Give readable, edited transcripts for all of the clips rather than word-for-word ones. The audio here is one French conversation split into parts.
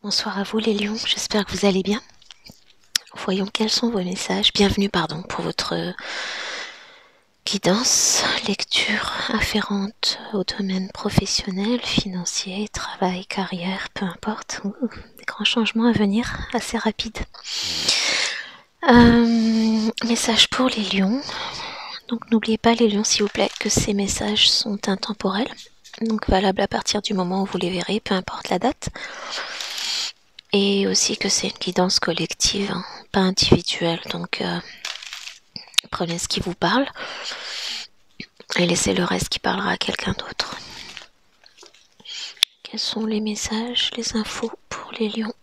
Bonsoir à vous les lions, j'espère que vous allez bien. Voyons quels sont vos messages. Bienvenue pour votre guidance, lecture afférente au domaine professionnel, financier, travail, carrière, peu importe. Des grands changements à venir, assez rapides. Message pour les lions. Donc n'oubliez pas les lions s'il vous plaît que ces messages sont intemporels. Donc valables à partir du moment où vous les verrez, peu importe la date. Et aussi que c'est une guidance collective, hein, pas individuelle. Donc prenez ce qui vous parle et laissez le reste qui parlera à quelqu'un d'autre. Quels sont les messages, les infos pour les lions?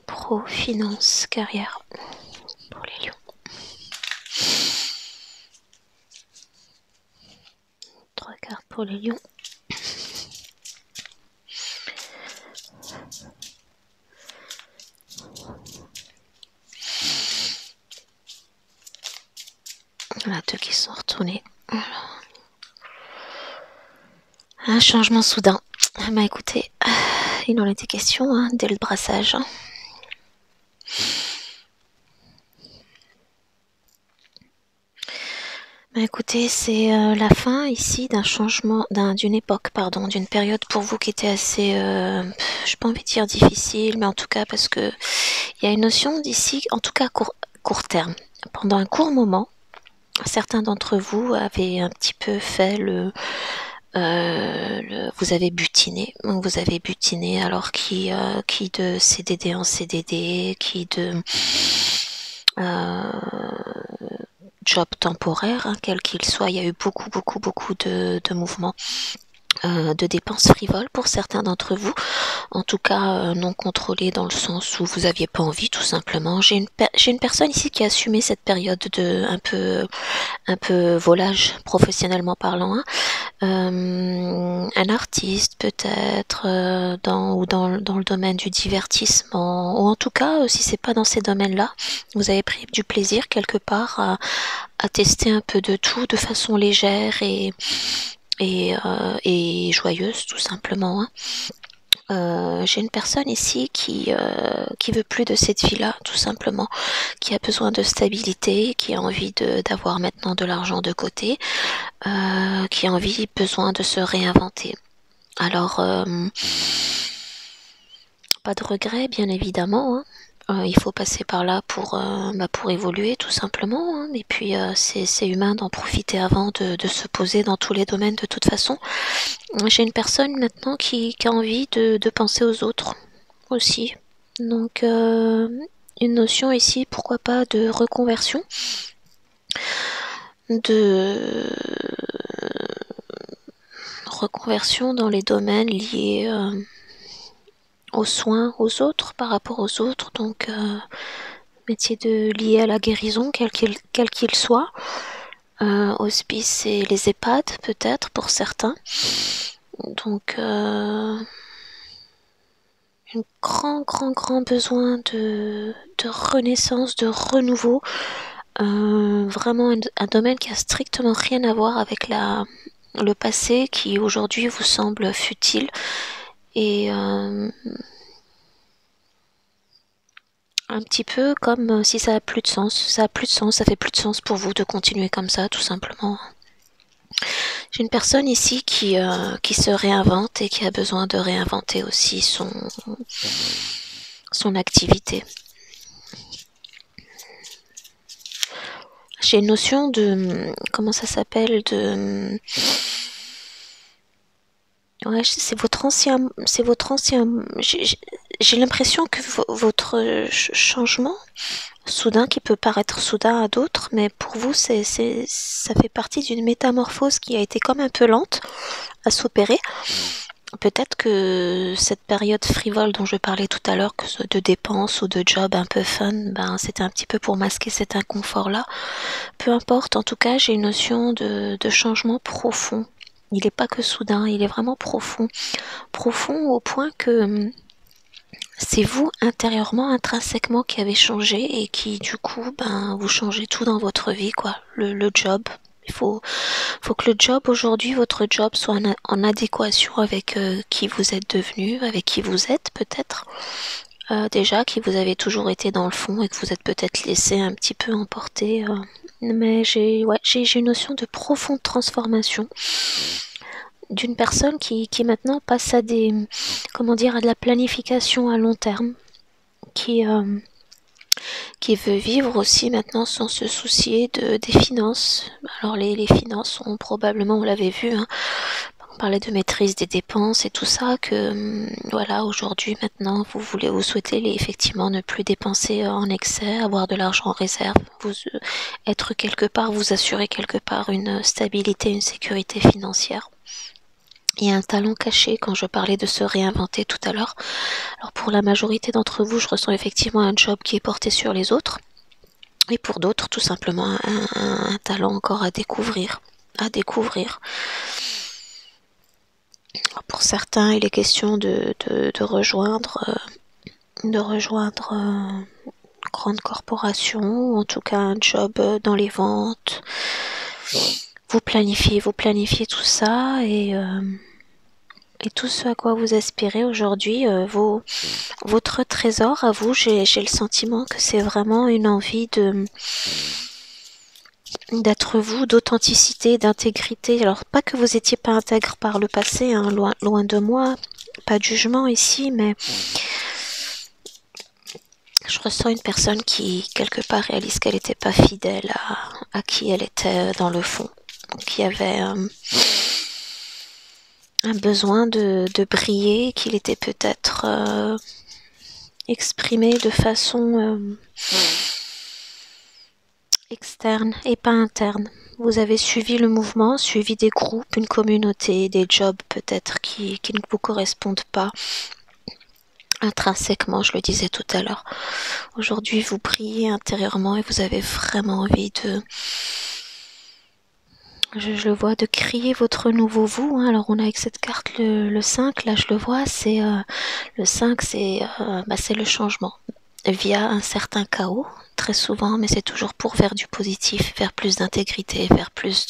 Pro, finance, carrière pour les lions. 3 cartes pour les lions. Voilà, 2 qui sont retournés. Alors. Un changement soudain. Bah écoutez, il en était question hein, dès le brassage. Bah écoutez, c'est la fin ici d'un changement, d'une époque, pardon, d'une période pour vous qui était assez, je n'ai pas envie de dire difficile, mais en tout cas parce que il y a une notion d'ici, en tout cas court terme. Pendant un court moment, certains d'entre vous avaient un petit peu fait vous avez butiné, alors qui de CDD en CDD, qui de job temporaire, hein, quel qu'il soit, il y a eu beaucoup de mouvements. De dépenses frivoles pour certains d'entre vous, en tout cas non contrôlées dans le sens où vous n'aviez pas envie tout simplement. J'ai une personne ici qui a assumé cette période de un peu volage professionnellement parlant, hein. Un artiste peut-être dans le domaine du divertissement, ou en tout cas si c'est pas dans ces domaines-là, vous avez pris du plaisir quelque part à tester un peu de tout de façon légère et joyeuse tout simplement, hein. J'ai une personne ici qui veut plus de cette vie-là, tout simplement, qui a besoin de stabilité, qui a envie d'avoir maintenant de l'argent de côté, qui a besoin de se réinventer. Alors, pas de regret, bien évidemment, hein. Il faut passer par là pour évoluer tout simplement, hein. Et puis c'est humain d'en profiter avant de se poser dans tous les domaines de toute façon. J'ai une personne maintenant qui a envie de penser aux autres aussi. Donc une notion ici, pourquoi pas, de reconversion, de reconversion dans les domaines liés aux soins aux autres, par rapport aux autres, donc métier lié à la guérison, quel qu'il soit, hospice et les EHPAD peut-être pour certains, donc un grand besoin de renaissance, de renouveau, vraiment un domaine qui a strictement rien à voir avec le passé qui aujourd'hui vous semble futile et un petit peu comme si ça a plus de sens. Ça a plus de sens, ça fait plus de sens pour vous de continuer comme ça, tout simplement. J'ai une personne ici qui se réinvente et qui a besoin de réinventer aussi son activité. J'ai une notion de, comment ça s'appelle, ouais, c'est votre ancien, j'ai l'impression que votre changement soudain, qui peut paraître soudain à d'autres, mais pour vous ça fait partie d'une métamorphose qui a été comme un peu lente à s'opérer. Peut-être que cette période frivole dont je parlais tout à l'heure, que ce soit de dépenses ou de job un peu fun, ben c'était un petit peu pour masquer cet inconfort-là. Peu importe, en tout cas, j'ai une notion de changement profond. Il n'est pas que soudain, il est vraiment profond. Profond au point que c'est vous, intérieurement, intrinsèquement, qui avez changé et qui, du coup, ben, vous changez tout dans votre vie, quoi. Le job, faut que le job aujourd'hui, votre job, soit en adéquation avec qui vous êtes devenu, avec qui vous êtes peut-être. Déjà, qui vous avez toujours été dans le fond et que vous êtes peut-être laissé un petit peu emporter. Mais j'ai une notion de profonde transformation d'une personne qui maintenant passe à comment dire, à de la planification à long terme, qui, euh, qui veut vivre aussi maintenant sans se soucier des finances. Alors les finances sont probablement, on l'avait vu, hein, on parlait de maîtrise des dépenses et tout ça, que voilà, aujourd'hui maintenant vous souhaitez effectivement ne plus dépenser en excès, avoir de l'argent en réserve, être quelque part, vous assurer quelque part une stabilité, une sécurité financière. Il y a un talent caché quand je parlais de se réinventer tout à l'heure. Alors pour la majorité d'entre vous, je ressens effectivement un job qui est porté sur les autres. Et pour d'autres, tout simplement un talent encore à découvrir. À découvrir. Pour certains, il est question de rejoindre une grande corporation, ou en tout cas un job dans les ventes. Vous planifiez tout ça et tout ce à quoi vous aspirez aujourd'hui, votre trésor à vous, j'ai le sentiment que c'est vraiment une envie d'être vous, d'authenticité, d'intégrité. Alors pas que vous étiez pas intègre par le passé, hein, loin de moi, pas de jugement ici, mais je ressens une personne qui quelque part réalise qu'elle n'était pas fidèle à qui elle était dans le fond, qui avait un besoin de briller, qu'il était peut-être exprimé de façon externe et pas interne. Vous avez suivi le mouvement, suivi des groupes, une communauté, des jobs peut-être qui ne vous correspondent pas intrinsèquement, je le disais tout à l'heure. Aujourd'hui, vous brillez intérieurement et vous avez vraiment envie je le vois, de crier votre nouveau vous, hein. Alors on a avec cette carte le 5, là je le vois, c'est le 5, c'est le changement via un certain chaos, très souvent, mais c'est toujours pour vers du positif, vers plus d'intégrité, vers plus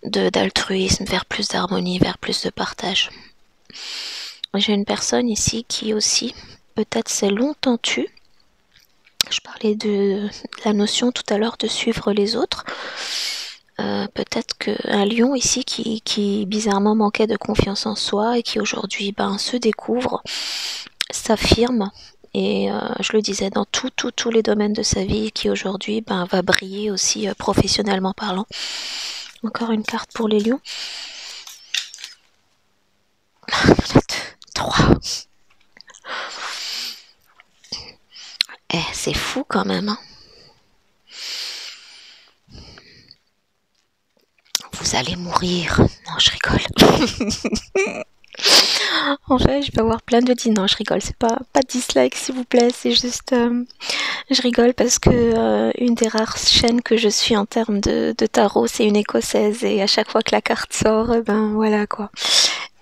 d'altruisme, vers plus d'harmonie, vers plus de partage. J'ai une personne ici qui aussi, peut-être s'est longtemps tue. Je parlais de la notion tout à l'heure de suivre les autres. Peut-être qu'un lion ici qui bizarrement manquait de confiance en soi et qui aujourd'hui se découvre, s'affirme et je le disais dans tous les domaines de sa vie, qui aujourd'hui va briller aussi professionnellement parlant. Encore une carte pour les lions. 3. C'est fou quand même, hein. Vous allez mourir. Non, je rigole. En fait, je vais avoir plein de dis. Non, je rigole. C'est pas de dislike, s'il vous plaît. C'est juste, je rigole parce que une des rares chaînes que je suis en termes de tarot, c'est une écossaise, et à chaque fois que la carte sort, voilà quoi.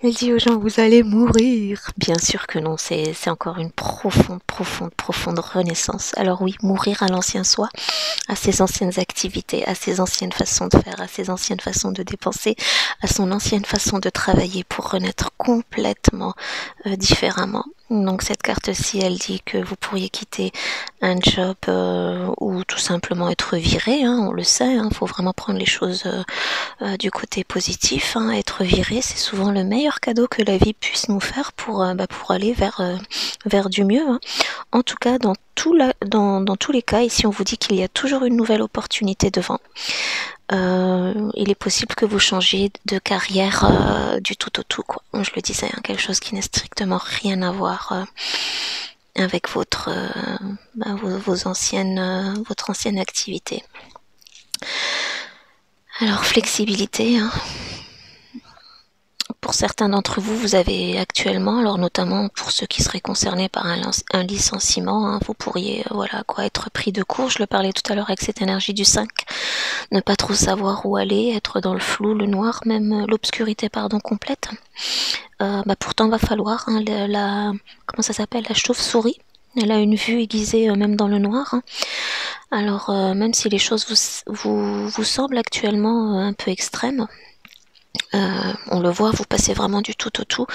Elle dit aux gens, vous allez mourir. Bien sûr que non, c'est encore une profonde renaissance. Alors oui, mourir à l'ancien soi, à ses anciennes activités, à ses anciennes façons de faire, à ses anciennes façons de dépenser, à son ancienne façon de travailler pour renaître complètement différemment. Donc cette carte-ci, elle dit que vous pourriez quitter un job ou tout simplement être viré, hein, on le sait, hein, faut vraiment prendre les choses du côté positif, hein. Être viré, c'est souvent le meilleur cadeau que la vie puisse nous faire pour aller vers du mieux, hein. En tout cas, dans tous les cas, ici on vous dit qu'il y a toujours une nouvelle opportunité devant. Il est possible que vous changiez de carrière du tout au tout, quoi. Je le disais, hein, quelque chose qui n'a strictement rien à voir avec votre ancienne activité. Alors flexibilité, hein. Pour certains d'entre vous, vous avez actuellement, alors notamment pour ceux qui seraient concernés par un licenciement, hein, vous pourriez être pris de court. Je le parlais tout à l'heure avec cette énergie du 5, ne pas trop savoir où aller, être dans le flou, le noir, même l'obscurité complète. Pourtant va falloir, hein, comment ça s'appelle, la chauve-souris. Elle a une vue aiguisée même dans le noir, hein. Alors, même si les choses vous semblent actuellement un peu extrêmes, on le voit, vous passez vraiment du tout au tout.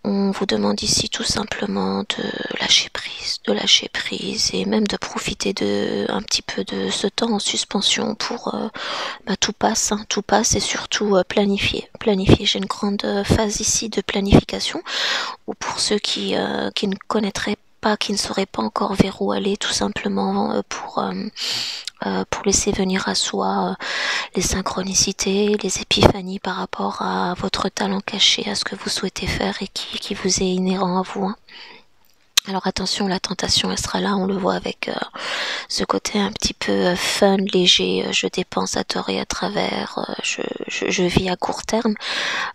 On vous demande ici tout simplement de lâcher prise et même de profiter un petit peu de ce temps en suspension pour tout passe, hein, tout passe et surtout planifier. Planifier, j'ai une grande phase ici de planification ou pour ceux qui ne connaîtraient pas, qui ne sauraient pas encore vers où aller, tout simplement pour laisser venir à soi les synchronicités, les épiphanies par rapport à votre talent caché, à ce que vous souhaitez faire et qui vous est inhérent à vous. Hein. Alors attention, la tentation elle sera là, on le voit avec ce côté un petit peu fun, léger, je dépense à tort et à travers, je vis à court terme.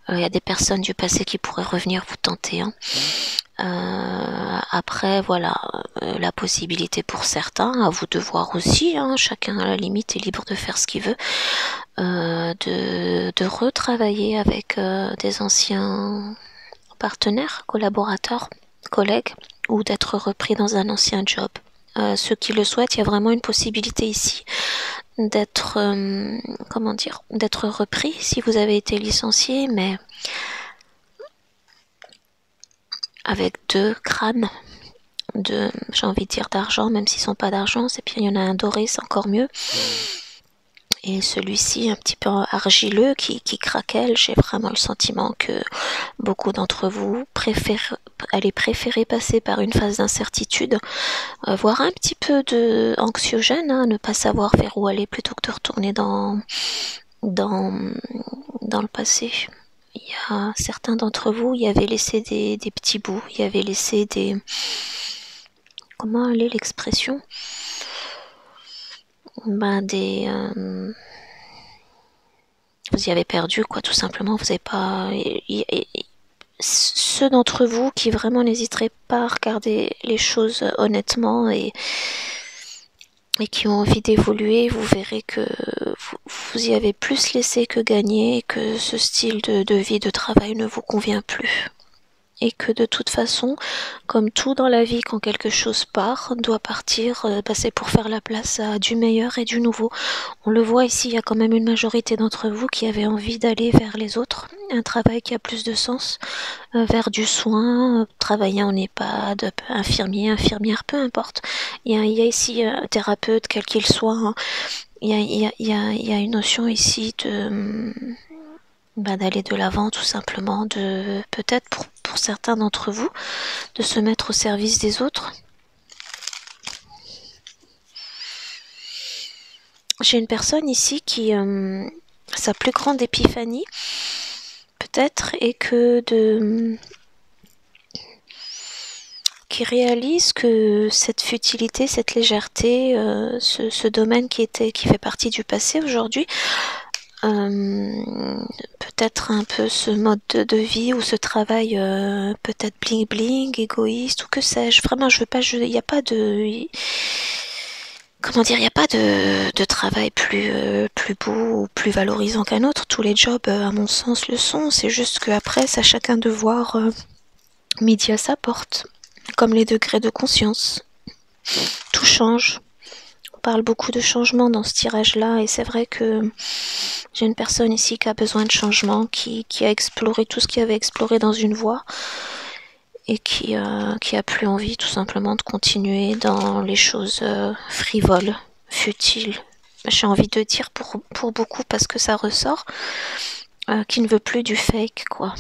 Il y a des personnes du passé qui pourraient revenir vous tenter. Hein. Après, voilà, la possibilité pour certains, à vous de voir aussi, hein, chacun à la limite est libre de faire ce qu'il veut, de retravailler avec des anciens partenaires, collaborateurs, collègues, ou d'être repris dans un ancien job. Ceux qui le souhaitent, il y a vraiment une possibilité ici d'être, comment dire, d'être repris si vous avez été licencié, mais avec 2 crânes, j'ai envie de dire d'argent, même s'ils sont pas d'argent, c'est bien, il y en a un doré, c'est encore mieux. Et celui-ci un petit peu argileux qui craquelle, j'ai vraiment le sentiment que beaucoup d'entre vous allez préférer passer par une phase d'incertitude, voire un petit peu de anxiogène, hein, ne pas savoir vers où aller plutôt que de retourner dans, dans le passé. Il y a certains d'entre vous, il y avait laissé des petits bouts, il y avait laissé des... Comment allait l'expression? Vous y avez perdu, quoi, tout simplement. Vous n'avez pas... Ceux d'entre vous qui vraiment n'hésiteraient pas à regarder les choses honnêtement et qui ont envie d'évoluer, vous verrez que vous y avez plus laissé que gagné, et que ce style de vie, de travail ne vous convient plus. Et que de toute façon, comme tout dans la vie, quand quelque chose part, doit partir, c'est pour faire la place à du meilleur et du nouveau. On le voit ici, il y a quand même une majorité d'entre vous qui avaient envie d'aller vers les autres, un travail qui a plus de sens, vers du soin, travailler en EHPAD, infirmier, infirmière, peu importe. Il y a ici un thérapeute, quel qu'il soit, hein. Il y a une notion ici d'aller de l'avant tout simplement, de peut-être pour certains d'entre vous, de se mettre au service des autres. J'ai une personne ici qui, sa plus grande épiphanie, peut-être, est qui réalise que cette futilité, cette légèreté, ce domaine qui fait partie du passé aujourd'hui, peut-être un peu ce mode de vie ou ce travail peut-être bling bling, égoïste ou que sais-je. Vraiment, je veux pas, il n'y a pas de, comment dire, il n'y a pas de travail plus beau ou plus valorisant qu'un autre. Tous les jobs, à mon sens, le sont. C'est juste qu'après, c'est à chacun de voir midi à sa porte, comme les degrés de conscience. Tout change. Parle beaucoup de changement dans ce tirage-là et c'est vrai que j'ai une personne ici qui a besoin de changement, qui a exploré tout ce qu'il y avait exploré dans une voie et qui a plus envie tout simplement de continuer dans les choses frivoles, futiles. J'ai envie de dire pour beaucoup parce que ça ressort, qui ne veut plus du fake, quoi.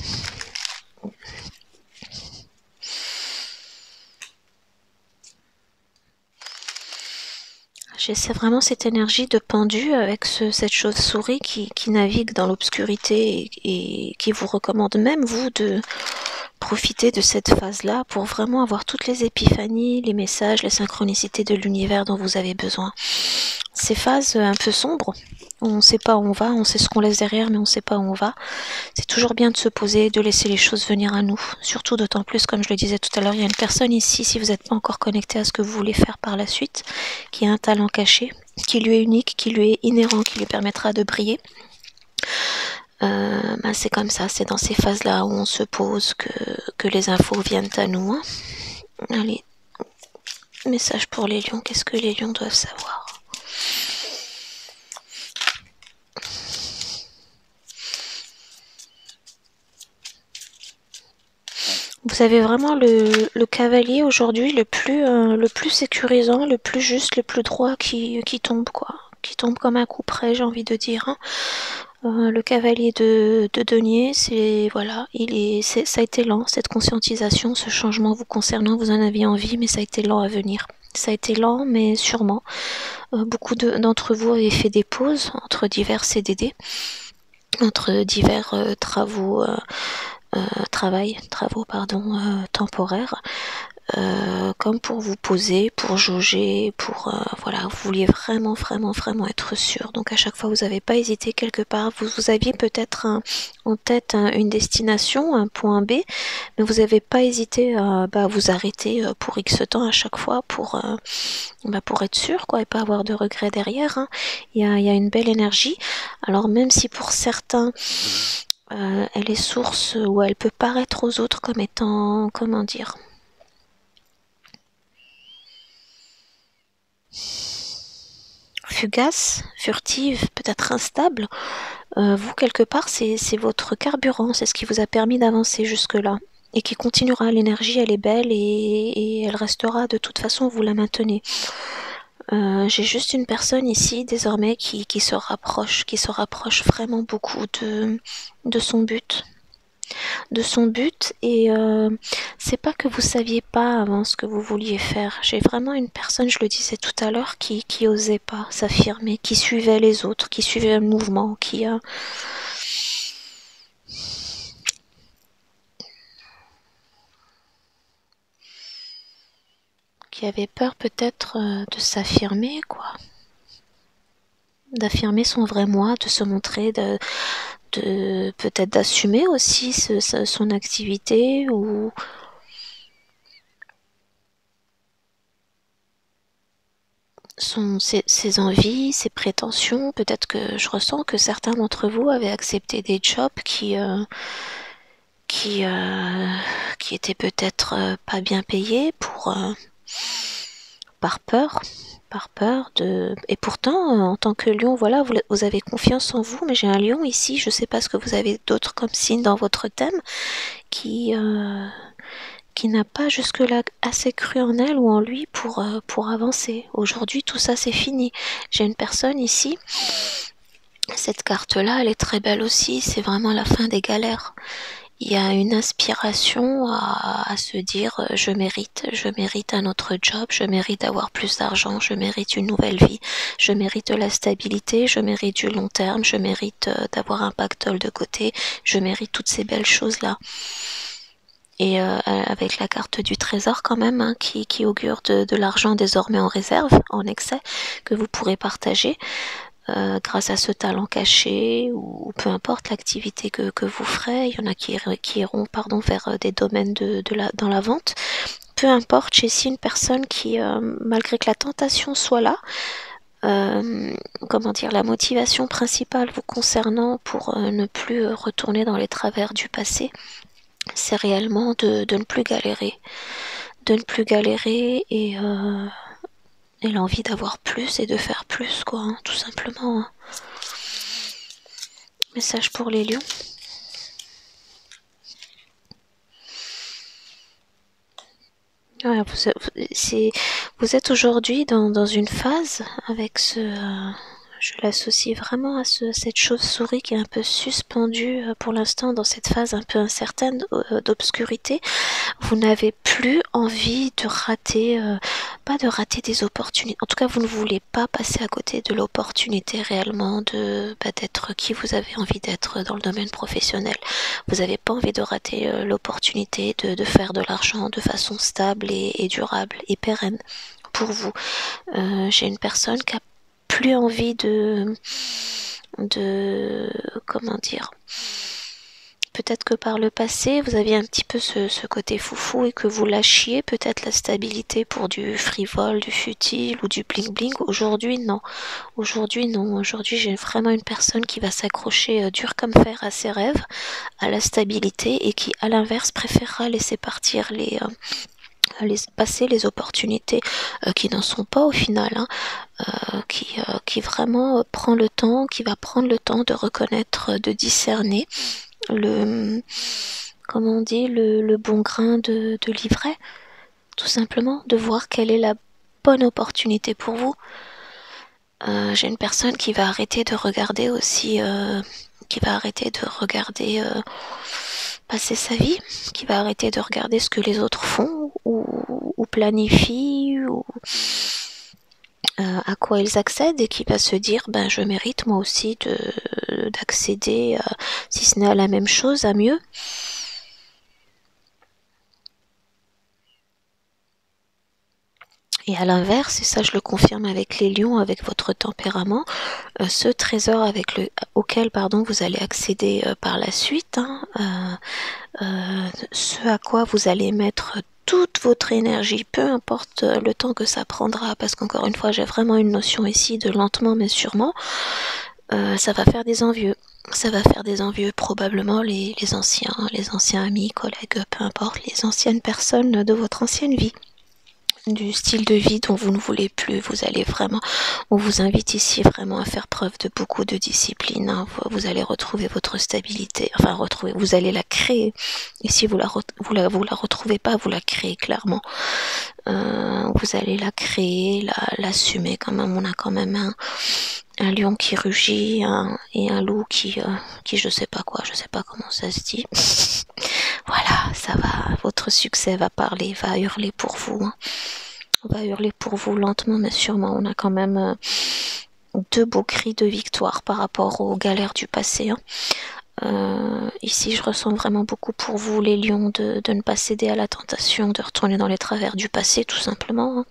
J'essaie vraiment cette énergie de pendu avec cette chauve-souris qui navigue dans l'obscurité et qui vous recommande même, vous, de profiter de cette phase-là pour vraiment avoir toutes les épiphanies, les messages, les synchronicités de l'univers dont vous avez besoin. Ces phases un peu sombres, on ne sait pas où on va, on sait ce qu'on laisse derrière, mais on ne sait pas où on va. C'est toujours bien de se poser, de laisser les choses venir à nous. Surtout d'autant plus, comme je le disais tout à l'heure, il y a une personne ici, si vous n'êtes pas encore connecté à ce que vous voulez faire par la suite, qui a un talent caché, qui lui est unique, qui lui est inhérent, qui lui permettra de briller. C'est comme ça, c'est dans ces phases-là où on se pose que les infos viennent à nous. Hein. Allez, message pour les lions, qu'est-ce que les lions doivent savoir? Vous avez vraiment le cavalier aujourd'hui le plus sécurisant, le plus juste, le plus droit qui tombe, quoi. Qui tombe comme un coup près, j'ai envie de dire, hein. Le cavalier de denier, c'est voilà, ça a été lent, cette conscientisation, ce changement vous concernant, vous en aviez envie, mais ça a été lent à venir. Ça a été lent, mais sûrement. Beaucoup d'entre vous avaient fait des pauses entre divers CDD, entre divers travaux temporaires, comme pour vous poser, pour jauger, voilà, vous vouliez vraiment être sûr. Donc à chaque fois, vous n'avez pas hésité quelque part. Vous aviez peut-être en tête une destination, un point B, mais vous n'avez pas hésité à vous arrêter pour X temps à chaque fois pour être sûr, quoi, et pas avoir de regrets derrière, hein. Il y a une belle énergie. Alors même si pour certains elle est source ou elle peut paraître aux autres comme étant, comment dire, fugace, furtive, peut-être instable, vous quelque part c'est votre carburant, c'est ce qui vous a permis d'avancer jusque-là et qui continuera. L'énergie elle est belle et elle restera de toute façon, vous la maintenez. J'ai juste une personne ici désormais qui se rapproche vraiment beaucoup de son but. Et c'est pas que vous saviez pas avant ce que vous vouliez faire. J'ai vraiment une personne, je le disais tout à l'heure, qui osait pas s'affirmer, qui suivait les autres, qui suivait le mouvement, qui avait peur peut-être de s'affirmer, quoi. D'affirmer son vrai moi, de se montrer, de peut-être d'assumer aussi son activité ou ses envies, ses prétentions. Peut-être que je ressens que certains d'entre vous avaient accepté des jobs qui, euh, qui étaient peut-être pas bien payés par peur. Par peur de... Et pourtant, en tant que lion, voilà, vous avez confiance en vous, mais j'ai un lion ici, je sais pas ce que vous avez d'autre comme signe dans votre thème, qui, euh, qui n'a pas jusque-là assez cru en elle ou en lui pour avancer. Aujourd'hui, tout ça, c'est fini. J'ai une personne ici, cette carte-là, elle est très belle aussi, c'est vraiment la fin des galères. Il y a une inspiration à se dire je mérite un autre job, je mérite d'avoir plus d'argent, je mérite une nouvelle vie, je mérite de la stabilité, je mérite du long terme, je mérite d'avoir un pactole de côté, je mérite toutes ces belles choses-là. Et avec la carte du trésor quand même, hein, qui augure de l'argent désormais en réserve, en excès, que vous pourrez partager grâce à ce talent caché ou peu importe l'activité que vous ferez. Il y en a qui iront vers des domaines dans la vente. Peu importe, j'ai ici une personne qui, malgré que la tentation soit là, comment dire, la motivation principale vous concernant pour ne plus retourner dans les travers du passé, c'est réellement de ne plus galérer. De ne plus galérer et l'envie d'avoir plus et de faire plus, quoi, hein, tout simplement. Hein. Message pour les lions. Ouais, vous êtes aujourd'hui dans une phase avec je l'associe vraiment à cette chauve-souris qui est un peu suspendue pour l'instant dans cette phase un peu incertaine d'obscurité. Vous n'avez plus envie de rater, pas de rater des opportunités. En tout cas, vous ne voulez pas passer à côté de l'opportunité réellement d'être qui vous avez envie d'être dans le domaine professionnel. Vous n'avez pas envie de rater l'opportunité de faire de l'argent de façon stable et durable et pérenne pour vous. J'ai une personne qui a plus envie comment dire, peut-être que par le passé vous aviez un petit peu ce côté foufou et que vous lâchiez peut-être la stabilité pour du frivole, du futile ou du bling bling. Aujourd'hui non, aujourd'hui j'ai vraiment une personne qui va s'accrocher dur comme fer à ses rêves, à la stabilité, et qui à l'inverse préférera laisser partir passer les opportunités qui n'en sont pas au final, hein, qui vraiment prend le temps, qui va prendre le temps de reconnaître, de discerner le comment on dit, le bon grain de l'ivraie, tout simplement, de voir quelle est la bonne opportunité pour vous. J'ai une personne qui va arrêter de regarder aussi, qui va arrêter de regarder passer sa vie, qui va arrêter de regarder ce que les autres font ou planifient ou à quoi ils accèdent et qui va se dire ben je mérite moi aussi d'accéder, si ce n'est à la même chose, à mieux. Et à l'inverse, et ça je le confirme avec les lions, avec votre tempérament, ce trésor auquel vous allez accéder par la suite, ce à quoi vous allez mettre toute votre énergie, peu importe le temps que ça prendra, parce qu'encore une fois j'ai vraiment une notion ici de lentement mais sûrement, ça va faire des envieux. Ça va faire des envieux probablement les anciens amis, collègues, peu importe, les anciennes personnes de votre ancienne vie, du style de vie dont vous ne voulez plus. Vous allez vraiment, on vous invite ici vraiment à faire preuve de beaucoup de discipline, hein. Vous allez retrouver votre stabilité, enfin retrouver, vous allez la créer. Et si vous la retrouvez pas, vous la créez clairement. Vous allez la créer, l'assumer quand même. On a quand même un lion qui rugit et un loup qui je sais pas quoi, je sais pas comment ça se dit. Voilà, ça va, votre succès va parler, va hurler pour vous, hein. On va hurler pour vous lentement mais sûrement. On a quand même deux beaux cris de victoire par rapport aux galères du passé, hein. Ici je ressens vraiment beaucoup pour vous les lions de ne pas céder à la tentation de retourner dans les travers du passé tout simplement,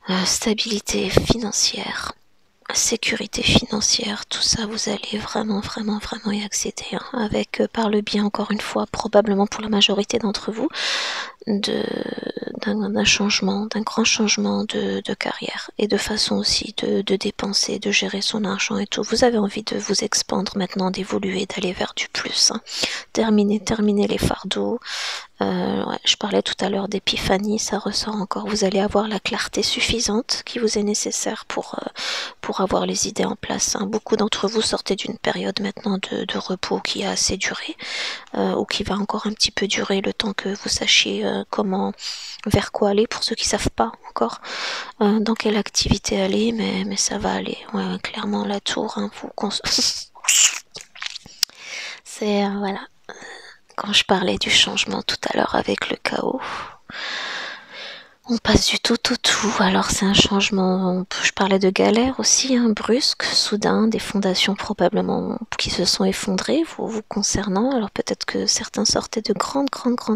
hein. Stabilité financière, sécurité financière, tout ça vous allez vraiment y accéder, hein, avec par le bien encore une fois probablement pour la majorité d'entre vous d'un changement, d'un grand changement de carrière et de façon aussi de dépenser, de gérer son argent et tout. Vous avez envie de vous expandre maintenant, d'évoluer, d'aller vers du plus, hein. Terminer les fardeaux. Ouais, je parlais tout à l'heure d'épiphanie, ça ressort encore. Vous allez avoir la clarté suffisante qui vous est nécessaire pour avoir les idées en place, hein. Beaucoup d'entre vous sortez d'une période maintenant de repos qui a assez duré, ou qui va encore un petit peu durer le temps que vous sachiez vers quoi aller, pour ceux qui savent pas encore dans quelle activité aller, mais ça va aller. Ouais, clairement la tour, hein, c'est voilà. Quand je parlais du changement tout à l'heure avec le chaos, on passe du tout au tout. Alors c'est un changement, je parlais de galère aussi, hein, brusque, soudain, des fondations probablement qui se sont effondrées vous concernant. Alors peut-être que certains sortaient de grandes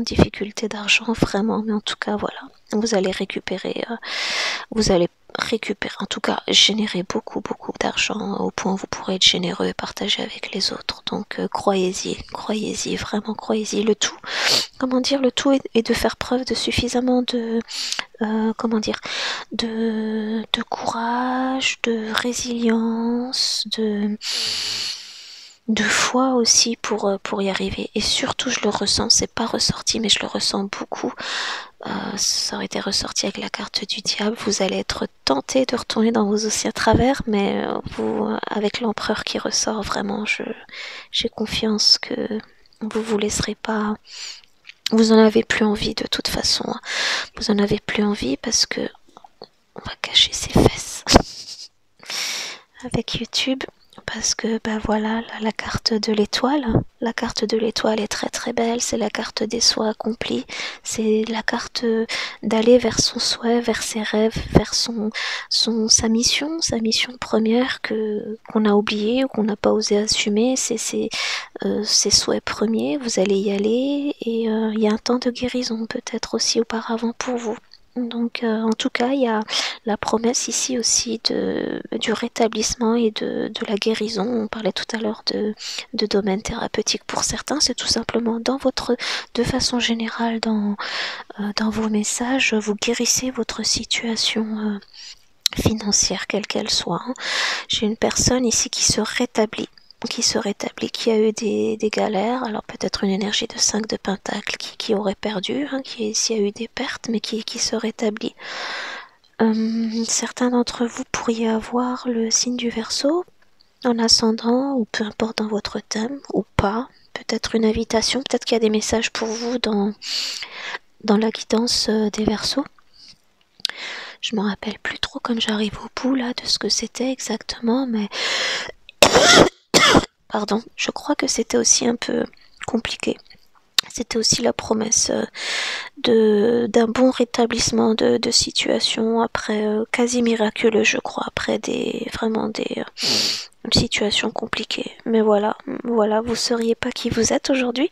difficultés d'argent, vraiment, mais en tout cas voilà, vous allez récupérer, en tout cas générer beaucoup d'argent au point où vous pourrez être généreux et partager avec les autres. Donc croyez-y, vraiment croyez-y. Le tout, comment dire, le tout est de faire preuve de suffisamment de courage, de résilience, de foi aussi pour y arriver. Et surtout, je le ressens, c'est pas ressorti, mais je le ressens beaucoup. Ça aurait été ressorti avec la carte du diable. Vous allez être tenté de retourner dans vos anciens travers, mais avec l'empereur qui ressort, vraiment, j'ai confiance que vous laisserez pas. Vous en avez plus envie de toute façon, hein. Vous en avez plus envie parce que on va cacher ses fesses avec YouTube, parce que voilà, la carte de l'étoile, la carte de l'étoile est très belle. C'est la carte des souhaits accomplis, c'est la carte d'aller vers son souhait, vers ses rêves, vers sa mission première qu'on a oublié ou qu'on n'a pas osé assumer. C'est ses souhaits premiers. Vous allez y aller et il y a un temps de guérison peut-être aussi auparavant pour vous. Donc en tout cas il y a la promesse ici aussi du rétablissement et de la guérison. On parlait tout à l'heure de domaine thérapeutique pour certains. C'est tout simplement de façon générale dans vos messages, vous guérissez votre situation financière quelle qu'elle soit, hein. J'ai une personne ici qui se rétablit, qui a eu des galères, alors peut-être une énergie de 5 de pentacle qui aurait perdu, hein, qui ici a eu des pertes, mais qui se rétablit. Certains d'entre vous pourriez avoir le signe du Verseau en ascendant, ou peu importe dans votre thème, ou pas. peut-être une invitation, peut-être qu'il y a des messages pour vous dans la guidance des Verseaux. Je me rappelle plus trop comme j'arrive au bout là de ce que c'était exactement, mais pardon, je crois que c'était aussi un peu compliqué. C'était aussi la promesse d'un bon rétablissement de situation après quasi miraculeux, je crois, après vraiment des situations compliquées. Mais voilà, vous sauriez pas qui vous êtes aujourd'hui.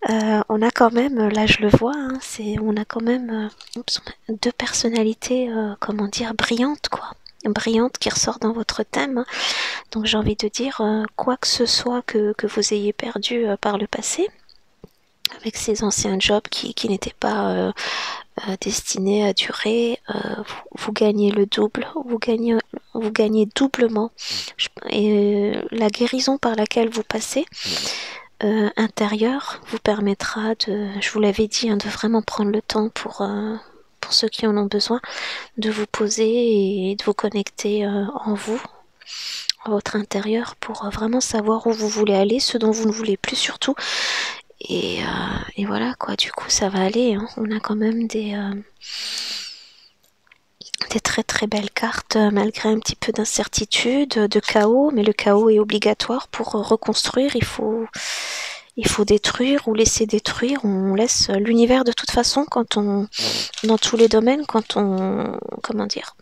On a quand même, là je le vois, hein, on a quand même deux personnalités, comment dire, brillantes quoi. Brillantes qui ressortent dans votre thème. Hein. Donc j'ai envie de dire, quoi que ce soit que vous ayez perdu par le passé, avec ces anciens jobs qui n'étaient pas destinés à durer, vous gagnez le double, vous gagnez doublement. Et la guérison par laquelle vous passez, intérieure, vous permettra je vous l'avais dit, hein, de vraiment prendre le temps pour ceux qui en ont besoin, de vous poser et de vous connecter en vous, à votre intérieur, pour vraiment savoir où vous voulez aller, ce dont vous ne voulez plus surtout. Et voilà quoi, du coup ça va aller, hein. On a quand même des très très belles cartes, malgré un petit peu d'incertitude, de chaos, mais le chaos est obligatoire pour reconstruire, il faut détruire ou laisser détruire, on laisse l'univers de toute façon dans tous les domaines, comment dire,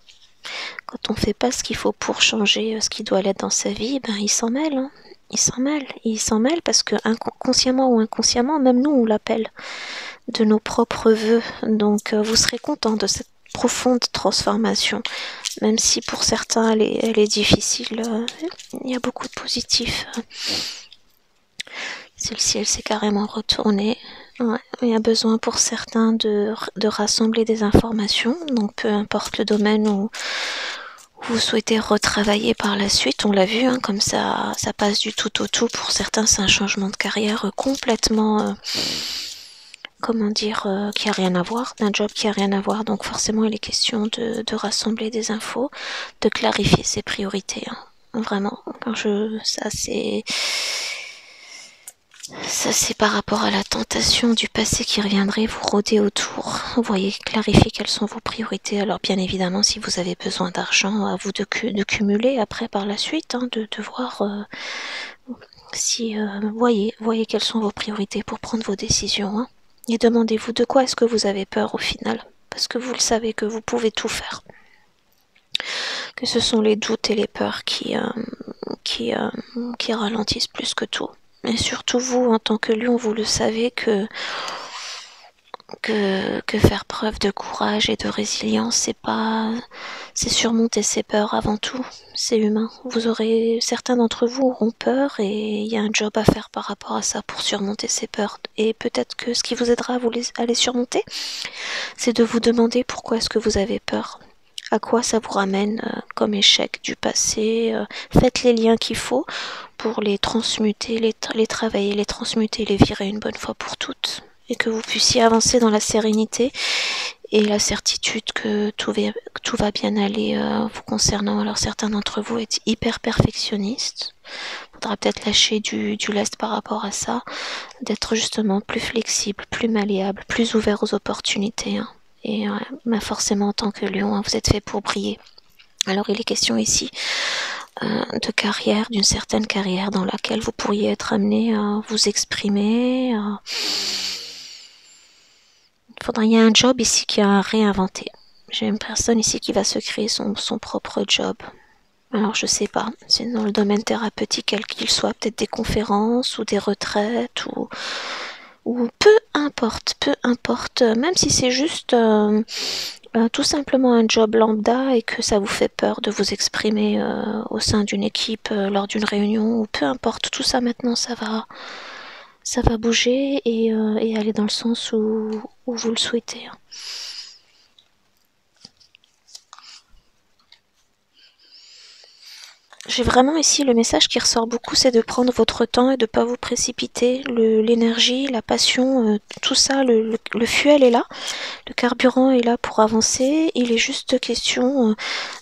quand on fait pas ce qu'il faut pour changer ce qui doit l'être dans sa vie, ben il s'en mêle, hein. Il s'en mêle parce que consciemment ou inconsciemment, même nous on l'appelle de nos propres vœux. Donc vous serez content de cette profonde transformation, même si pour certains elle est difficile. Il y a beaucoup de positifs. Celle-ci elle s'est carrément retournée. Ouais, il y a besoin pour certains de rassembler des informations, donc peu importe le domaine où vous souhaitez retravailler par la suite, on l'a vu, hein, comme ça passe du tout au tout. Pour certains, c'est un changement de carrière complètement, comment dire, qui a rien à voir, d'un job qui a rien à voir. Donc forcément, il est question de rassembler des infos, de clarifier ses priorités. Hein. Vraiment, ça c'est par rapport à la tentation du passé qui reviendrait vous rôder autour. Vous voyez, clarifier quelles sont vos priorités. Alors bien évidemment, si vous avez besoin d'argent, à vous de cumuler après par la suite, hein, de voir si voyez quelles sont vos priorités pour prendre vos décisions. Hein. Et demandez-vous de quoi est-ce que vous avez peur au final, parce que vous le savez que vous pouvez tout faire. Que ce sont les doutes et les peurs qui ralentissent plus que tout. Et surtout vous, en tant que lion, vous le savez que faire preuve de courage et de résilience, c'est surmonter ses peurs avant tout. C'est humain. Certains d'entre vous auront peur et il y a un job à faire par rapport à ça pour surmonter ces peurs. Et peut-être que ce qui vous aidera à les surmonter, c'est de vous demander pourquoi est-ce que vous avez peur. À quoi ça vous ramène comme échec du passé. Faites les liens qu'il faut pour les transmuter, les travailler, les transmuter, les virer une bonne fois pour toutes. Et que vous puissiez avancer dans la sérénité et la certitude que tout va bien aller vous concernant. Alors certains d'entre vous êtes hyper perfectionnistes. Il faudra peut-être lâcher du lest par rapport à ça. D'être justement plus flexible, plus malléable, plus ouvert aux opportunités. Hein. Et forcément en tant que lion, hein, vous êtes fait pour briller. Alors il est question ici de carrière, d'une certaine carrière dans laquelle vous pourriez être amené à vous exprimer. Il y a un job ici qui a à réinventer. J'ai une personne ici qui va se créer son propre job. Alors je sais pas, c'est dans le domaine thérapeutique quel qu'il soit, peut-être des conférences ou des retraites ou peu importe, même si c'est juste tout simplement un job lambda et que ça vous fait peur de vous exprimer au sein d'une équipe lors d'une réunion, ou peu importe, tout ça maintenant ça va bouger et aller dans le sens où vous le souhaitez. J'ai vraiment ici le message qui ressort beaucoup, c'est de prendre votre temps et de ne pas vous précipiter. L'énergie, la passion, tout ça, le fuel est là, le carburant est là pour avancer. Il est juste question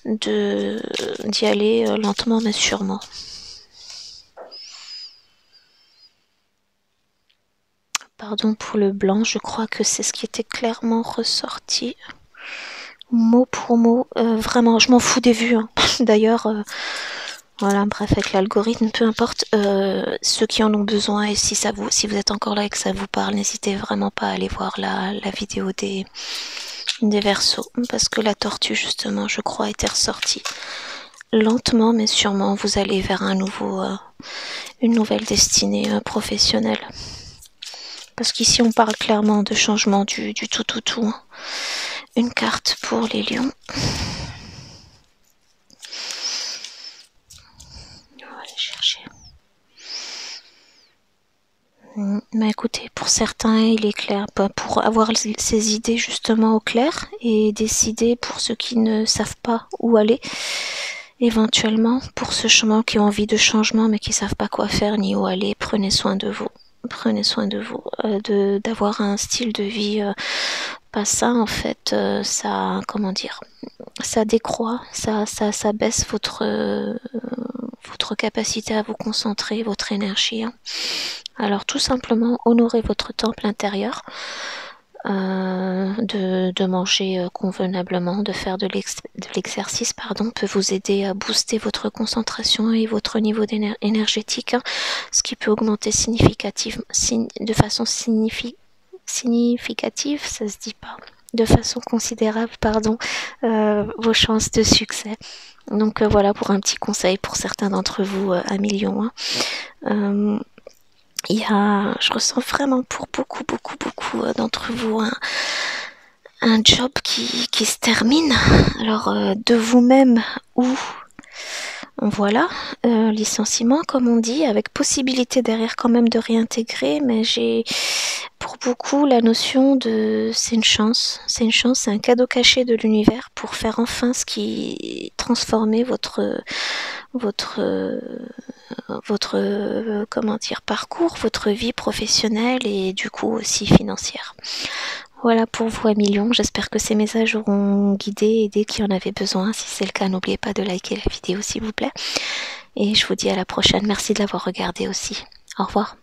d'y aller lentement mais sûrement. Pardon pour le blanc, je crois que c'est ce qui était clairement ressorti. Mot pour mot, vraiment, je m'en fous des vues. Hein. D'ailleurs, voilà, bref, avec l'algorithme, peu importe. Ceux qui en ont besoin et si vous êtes encore là et que ça vous parle, n'hésitez vraiment pas à aller voir la vidéo des Verseaux, parce que la tortue justement, je crois, était ressortie. Lentement mais sûrement, vous allez vers une nouvelle destinée professionnelle. Parce qu'ici on parle clairement de changement du tout. Hein. Une carte pour les lions. On va aller chercher. Mais écoutez, pour certains, il est clair. Pour avoir ces idées justement au clair et décider pour ceux qui ne savent pas où aller, éventuellement pour ceux qui ont envie de changement mais qui ne savent pas quoi faire ni où aller, prenez soin de vous. Prenez soin de vous, d'avoir un style de vie pas ça en fait, ça, comment dire, ça décroît, ça baisse votre capacité à vous concentrer, votre énergie. Hein. Alors tout simplement, honorez votre temple intérieur, de manger convenablement, de faire de l'exercice, peut vous aider à booster votre concentration et votre niveau énergétique, hein, ce qui peut augmenter de façon significative, ça se dit pas, de façon considérable, vos chances de succès. Donc voilà pour un petit conseil pour certains d'entre vous à millions. Hein. Je ressens vraiment pour beaucoup d'entre vous un job qui se termine. Alors de vous-même ou voilà, licenciement comme on dit, avec possibilité derrière quand même de réintégrer, mais j'ai pour beaucoup la notion de c'est une chance, c'est un cadeau caché de l'univers pour faire enfin ce qui transformer votre comment dire, parcours, votre vie professionnelle et du coup aussi financière. Voilà pour vous à millions, j'espère que ces messages auront guidé et aidé qui en avait besoin. Si c'est le cas, n'oubliez pas de liker la vidéo s'il vous plaît. Et je vous dis à la prochaine, merci de l'avoir regardé aussi. Au revoir.